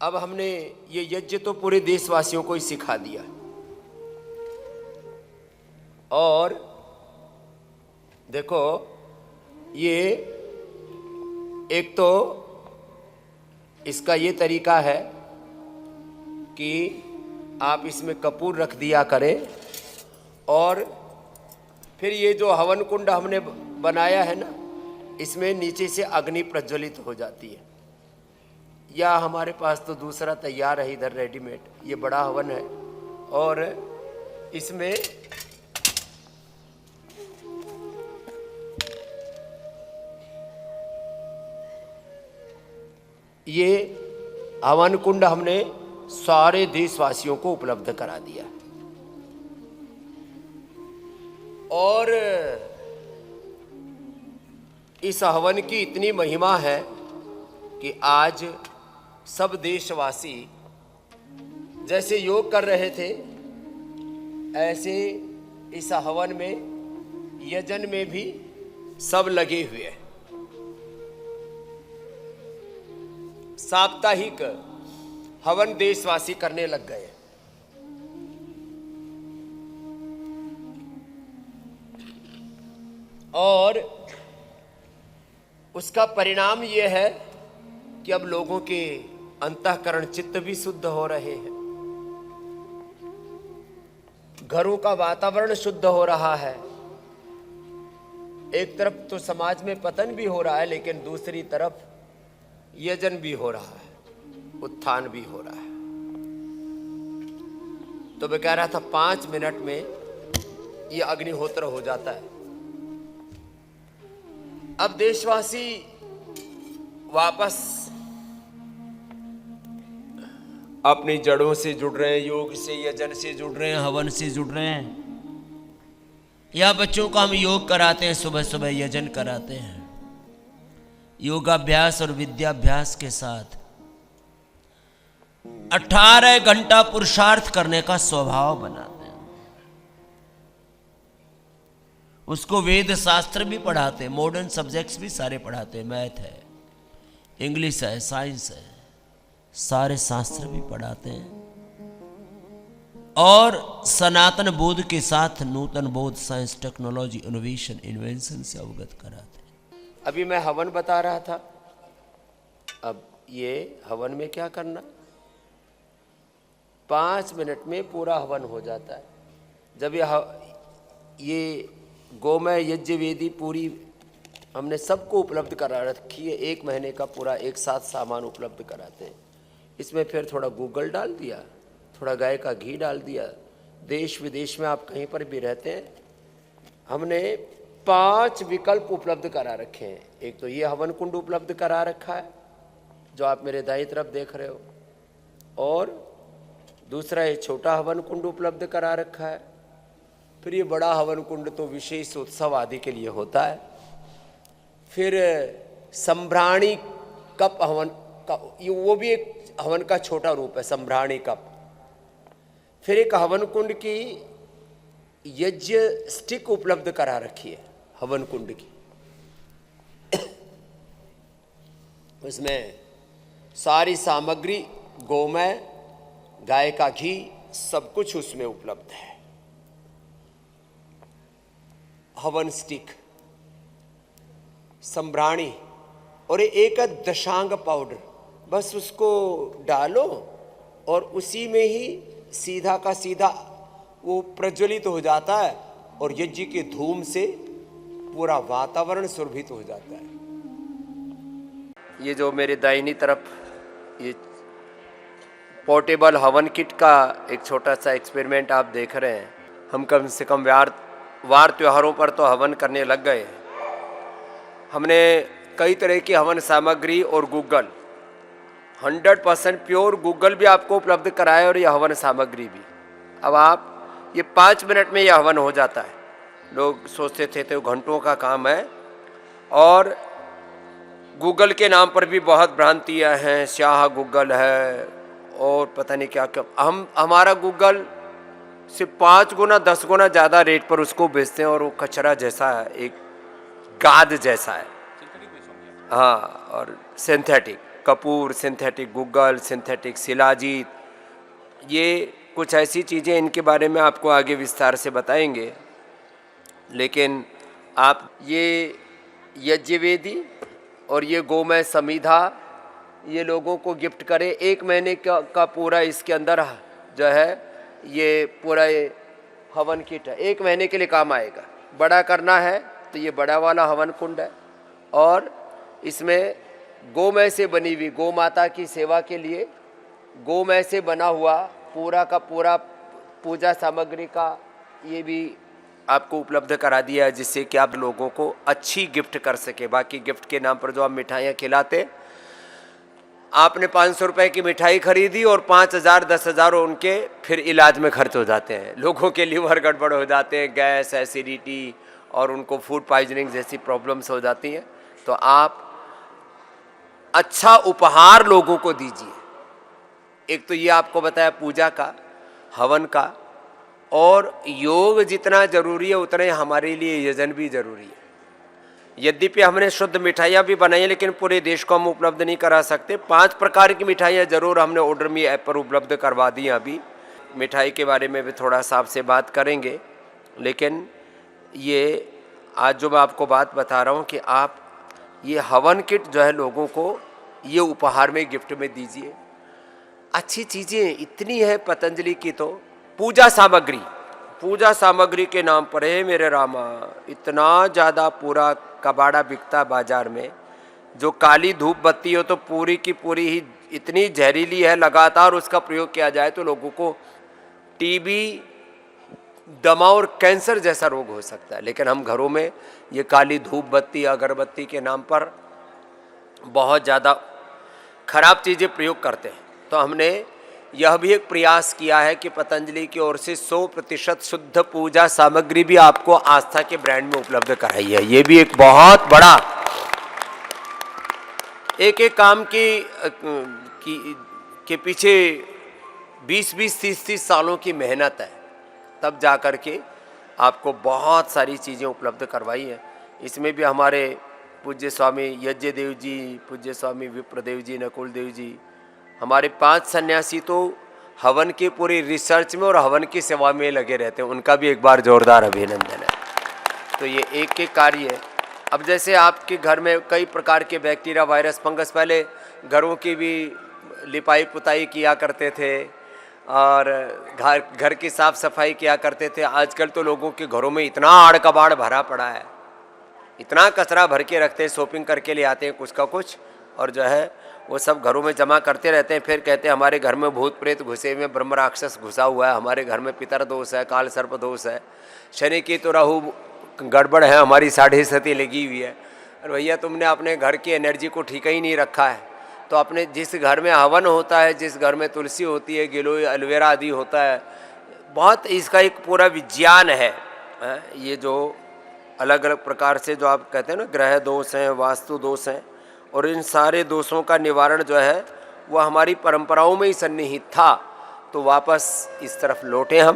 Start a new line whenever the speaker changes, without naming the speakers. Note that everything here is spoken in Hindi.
अब हमने ये यज्ञ तो पूरे देशवासियों को ही सिखा दिया, और देखो ये एक तो इसका ये तरीका है कि आप इसमें कपूर रख दिया करें, और फिर ये जो हवन कुंड हमने बनाया है ना, इसमें नीचे से अग्नि प्रज्वलित हो जाती है। या हमारे पास तो दूसरा तैयार है इधर रेडीमेड, ये बड़ा हवन है, और इसमें ये हवन कुंड हमने सारे देशवासियों को उपलब्ध करा दिया। और इस हवन की इतनी महिमा है कि आज सब देशवासी जैसे योग कर रहे थे, ऐसे इस हवन में, यजन में भी सब लगे हुए हैं। साप्ताहिक हवन देशवासी करने लग गए। और उसका परिणाम यह है कि अब लोगों के अंतःकरण चित्त भी शुद्ध हो रहे हैं, घरों का वातावरण शुद्ध हो रहा है। एक तरफ तो समाज में पतन भी हो रहा है, लेकिन दूसरी तरफ यजन भी हो रहा है, उत्थान भी हो रहा है। तो मैं कह रहा था 5 मिनट में ये अग्निहोत्र हो जाता है। अब देशवासी वापस अपनी जड़ों से जुड़ रहे हैं, योग से, यजन से जुड़ रहे हैं, हवन से जुड़ रहे हैं। या बच्चों को हम योग कराते हैं, सुबह सुबह यजन कराते हैं। योगाभ्यास और विद्याभ्यास के साथ 18 घंटा पुरुषार्थ करने का स्वभाव बनाते हैं। उसको वेद शास्त्र भी पढ़ाते हैं, मॉडर्न सब्जेक्ट्स भी सारे पढ़ाते हैं, मैथ है, इंग्लिश है, साइंस है, सारे शास्त्र भी पढ़ाते हैं। और सनातन बोध के साथ नूतन बोध, साइंस, टेक्नोलॉजी, इनोवेशन, इन्वेंशन से अवगत कराते हैं। अभी मैं हवन बता रहा था, अब ये हवन में क्या करना, 5 मिनट में पूरा हवन हो जाता है। जब ये गोमय यज्ञ वेदी पूरी हमने सबको उपलब्ध करा रखी है, 1 महीने का पूरा एक साथ सामान उपलब्ध कराते हैं। इसमें फिर थोड़ा गूगल डाल दिया, थोड़ा गाय का घी डाल दिया। देश विदेश में आप कहीं पर भी रहते हैं, हमने 5 विकल्प उपलब्ध करा रखे हैं। एक तो ये हवन कुंड उपलब्ध करा रखा है जो आप मेरे दाईं तरफ देख रहे हो, और दूसरा ये छोटा हवन कुंड उपलब्ध करा रखा है। फिर ये बड़ा हवन कुंड तो विशेष उत्सव आदि के लिए होता है। फिर संभ्राणी कप हवन का, वो भी एक हवन का छोटा रूप है, संभ्राणी कप। फिर एक हवन कुंड की यज्ञ स्टिक उपलब्ध करा रखी है हवन कुंड की। उसमें सारी सामग्री, गोमय, गाय का घी, सब कुछ उसमें उपलब्ध है। हवन स्टिक, संभ्राणी, और एक दशांग पाउडर, बस उसको डालो और उसी में ही सीधा का सीधा वो प्रज्वलित हो जाता है, और यज्ञ के धूम से पूरा वातावरण सुरभित हो जाता है। ये जो मेरे दाहिनी तरफ ये पोर्टेबल हवन किट का एक छोटा सा एक्सपेरिमेंट आप देख रहे हैं। हम कम से कम वार त्योहारों पर तो हवन करने लग गए हैं। हमने कई तरह की हवन सामग्री और गूगल, 100% प्योर गूगल भी आपको उपलब्ध कराया, और यह हवन सामग्री भी। अब आप ये 5 मिनट में यह हवन हो जाता है। लोग सोचते थे तो घंटों का काम है, और गूगल के नाम पर भी बहुत भ्रांतियां हैं। स्याह गूगल है और पता नहीं क्या क्या। हमारा गूगल से 5 गुना 10 गुना ज़्यादा रेट पर उसको बेचते हैं, और वो कचरा जैसा है, एक गाद जैसा है। हाँ, और सिंथेटिक। कपूर, सिंथेटिक गुग्गल, सिंथेटिक शिलाजीत, ये कुछ ऐसी चीज़ें, इनके बारे में आपको आगे विस्तार से बताएंगे। लेकिन आप ये यज्ञवेदी और ये गोमय समिधा ये लोगों को गिफ्ट करें। 1 महीने का पूरा इसके अंदर जो है ये पूरा ये हवन किट है, 1 महीने के लिए काम आएगा। बड़ा करना है तो ये बड़ा वाला हवन कुंड है, और इसमें गोमय से बनी हुई, गौ माता की सेवा के लिए गोमय से बना हुआ पूरा का पूरा पूजा सामग्री का ये भी आपको उपलब्ध करा दिया है, जिससे कि आप लोगों को अच्छी गिफ्ट कर सके। बाकी गिफ्ट के नाम पर जो आप मिठाइयाँ खिलाते, आपने 500 रुपये की मिठाई खरीदी और 5,000 10,000 उनके फिर इलाज में खर्च हो जाते हैं। लोगों के लीवर गड़बड़ हो जाते हैं, गैस, एसिडिटी और उनको फूड पॉइजनिंग जैसी प्रॉब्लम्स हो जाती हैं। तो आप अच्छा उपहार लोगों को दीजिए। एक तो ये आपको बताया पूजा का, हवन का, और योग जितना जरूरी है उतना ही हमारे लिए यजन भी जरूरी है। यद्यपि हमने शुद्ध मिठाइयाँ भी बनाई है, लेकिन पूरे देश को हम उपलब्ध नहीं करा सकते। 5 प्रकार की मिठाइयाँ जरूर हमने ऑर्डर मी ऐप पर उपलब्ध करवा दी हैं। अभी मिठाई के बारे में भी थोड़ा सा आपसे बात करेंगे, लेकिन ये आज जो मैं आपको बात बता रहा हूँ कि आप ये हवन किट जो है लोगों को ये उपहार में गिफ्ट में दीजिए। अच्छी चीज़ें इतनी है पतंजलि की। तो पूजा सामग्री के नाम पर है मेरे रामा, इतना ज़्यादा पूरा कबाड़ा बिकता बाजार में। जो काली धूप बत्ती हो तो पूरी की पूरी ही इतनी जहरीली है, लगातार उसका प्रयोग किया जाए तो लोगों को टीबी, दमा और कैंसर जैसा रोग हो सकता है। लेकिन हम घरों में ये काली धूप बत्ती, अगरबत्ती के नाम पर बहुत ज़्यादा खराब चीज़ें प्रयोग करते हैं। तो हमने यह भी एक प्रयास किया है कि पतंजलि की ओर से 100% शुद्ध पूजा सामग्री भी आपको आस्था के ब्रांड में उपलब्ध कराई है। ये भी एक बहुत बड़ा एक काम के पीछे 20-20, 30-30 सालों की मेहनत है, तब जा कर के आपको बहुत सारी चीज़ें उपलब्ध करवाई है। इसमें भी हमारे पूज्य स्वामी यज्ञदेव जी, पूज्य स्वामी विप्रदेव जी, नकुल देव जी, हमारे 5 सन्यासी तो हवन के पूरी रिसर्च में और हवन की सेवा में लगे रहते हैं। उनका भी एक बार जोरदार अभिनंदन है। तो ये एक कार्य है। अब जैसे आपके घर में कई प्रकार के बैक्टीरिया, वायरस, फंगस, पहले घरों की भी लिपाई पुताई किया करते थे और घर की साफ सफाई किया करते थे। आजकल तो लोगों के घरों में इतना आड़ कबाड़ भरा पड़ा है, इतना कचरा भर के रखते हैं, शॉपिंग करके ले आते हैं कुछ का कुछ, और जो है वो सब घरों में जमा करते रहते हैं। फिर कहते हैं हमारे घर में भूत प्रेत घुसे हुए, ब्रह्म राक्षस घुसा हुआ है, हमारे घर में पितर दोष है, काल सर्प दोष है, शनि की तो राहु गड़बड़ है, हमारी 7.5 लगी हुई है। और भैया तुमने अपने घर की एनर्जी को ठीक ही नहीं रखा है। तो अपने जिस घर में हवन होता है, जिस घर में तुलसी होती है, गिलोय, एलोवेरा आदि होता है, बहुत इसका एक पूरा विज्ञान है। ये जो अलग अलग प्रकार से जो आप कहते हैं ना, ग्रह दोष हैं, वास्तु दोष हैं, और इन सारे दोषों का निवारण जो है वह हमारी परंपराओं में ही सन्निहित था। तो वापस इस तरफ लौटे हम